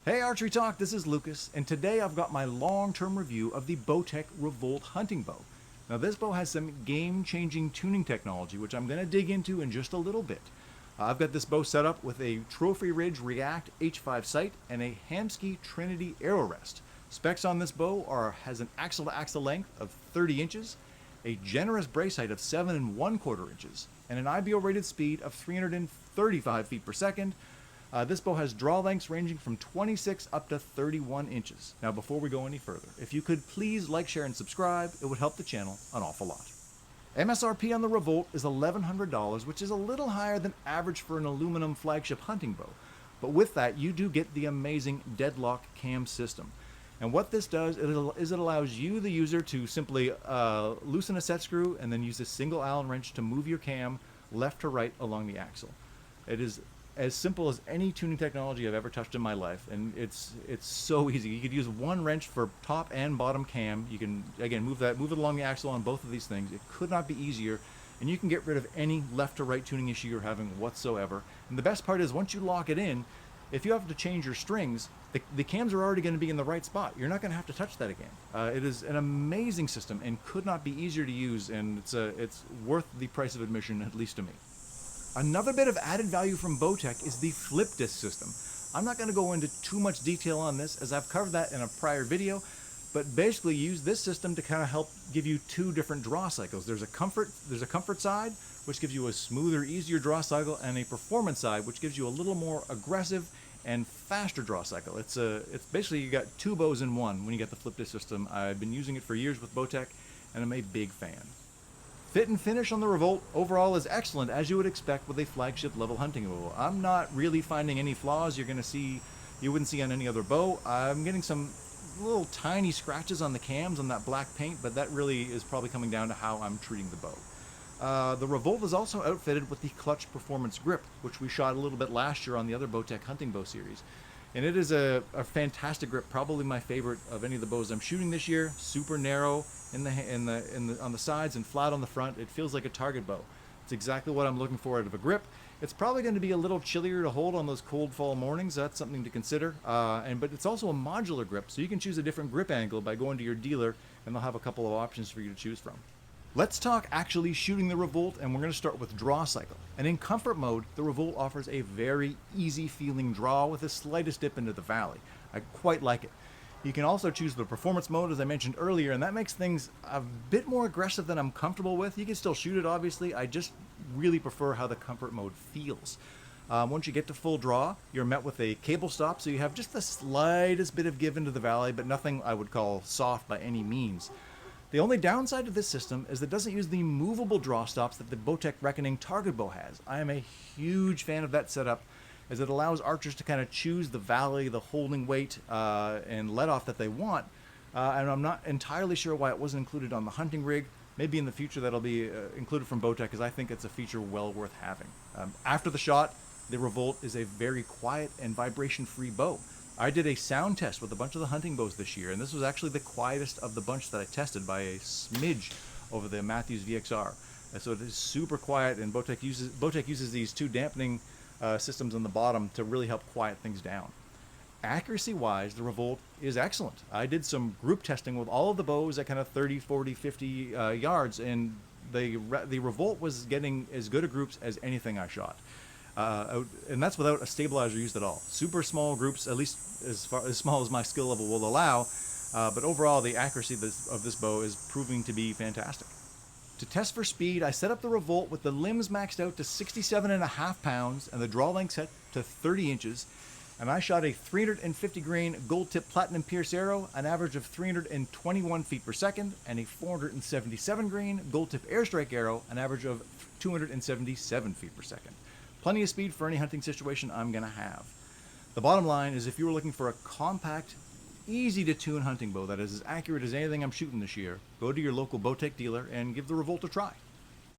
Hey ArcheryTalk, this is Lucas, and today I've got my long-term review of the Bowtech Revolt hunting bow. Now this bow has some game-changing tuning technology, which I'm going to dig into in just a little bit. I've got this bow set up with a Trophy Ridge React H5 sight and a Hamskea Trinity arrow rest. Specs on this bow has an axle-to-axle length of 30 inches, a generous brace height of 7 1/4 inches, and an IBO rated speed of 335 feet per second. This bow has draw lengths ranging from 26 up to 31 inches. Now before we go any further, if you could please like, share, and subscribe, it would help the channel an awful lot. MSRP on the Revolt is $1,100, which is a little higher than average for an aluminum flagship hunting bow. But with that, you do get the amazing Deadlock Cam system. And what this does is it allows you, the user, to simply loosen a set screw and then use a single Allen wrench to move your cam left to right along the axle. It is as simple as any tuning technology I've ever touched in my life, and it's so easy. You could use one wrench for top and bottom cam. You can again move it along the axle on both of these things. It could not be easier, and you can get rid of any left to right tuning issue you're having whatsoever. And the best part is, once you lock it in, if you have to change your strings, the cams are already going to be in the right spot. You're not going to have to touch that again. It is an amazing system and could not be easier to use, and it's worth the price of admission, at least to me. Another bit of added value from Bowtech is the flip disc system. I'm not going to go into too much detail on this, as I've covered that in a prior video, but basically use this system to kind of help give you two different draw cycles. There's a comfort side, which gives you a smoother, easier draw cycle, and a performance side, which gives you a little more aggressive and faster draw cycle. It's basically, you got two bows in one when you get the flip disc system. I've been using it for years with Bowtech, and I'm a big fan. Fit and finish on the Revolt overall is excellent, as you would expect with a flagship level hunting bow. I'm not really finding any flaws you wouldn't see on any other bow. I'm getting some little tiny scratches on the cams on that black paint, but that really is probably coming down to how I'm treating the bow. The Revolt is also outfitted with the Clutch Performance Grip, which we shot a little bit last year on the other Bowtech hunting bow series. And it is a fantastic grip, probably my favorite of any of the bows I'm shooting this year. Super narrow on the sides and flat on the front. It feels like a target bow. It's exactly what I'm looking for out of a grip. It's probably going to be a little chillier to hold on those cold fall mornings. That's something to consider. But it's also a modular grip, so you can choose a different grip angle by going to your dealer, and they'll have a couple of options for you to choose from. Let's talk actually shooting the Revolt, and we're going to start with draw cycle. And in comfort mode, the Revolt offers a very easy feeling draw with the slightest dip into the valley. I quite like it. You can also choose the performance mode, as I mentioned earlier, and that makes things a bit more aggressive than I'm comfortable with. You can still shoot it, obviously. I just really prefer how the comfort mode feels. Once you get to full draw, you're met with a cable stop, so you have just the slightest bit of give into the valley, but nothing I would call soft by any means. The only downside to this system is that it doesn't use the movable draw stops that the Bowtech Reckoning target bow has. I am a huge fan of that setup, as it allows archers to kind of choose the valley, the holding weight, and let off that they want. And I'm not entirely sure why it wasn't included on the hunting rig. Maybe in the future that'll be included from Bowtech, because I think it's a feature well worth having. After the shot, the Revolt is a very quiet and vibration-free bow. I did a sound test with a bunch of the hunting bows this year, and this was actually the quietest of the bunch that I tested by a smidge over the Matthews VXR. So it is super quiet, and Bowtech uses these two dampening systems on the bottom to really help quiet things down. Accuracy-wise, the Revolt is excellent. I did some group testing with all of the bows at kind of 30, 40, 50 yards, and the Revolt was getting as good a groups as anything I shot. And that's without a stabilizer used at all. Super small groups, at least as small as my skill level will allow, but overall the accuracy of this bow is proving to be fantastic. To test for speed, I set up the Revolt with the limbs maxed out to 67.5 pounds and the draw length set to 30 inches, and I shot a 350 grain gold tip platinum pierce arrow, an average of 321 feet per second, and a 477 grain gold tip airstrike arrow, an average of 277 feet per second. Plenty of speed for any hunting situation I'm going to have. The bottom line is, if you were looking for a compact, easy to tune hunting bow that is as accurate as anything I'm shooting this year, go to your local Bowtech dealer and give the Revolt a try.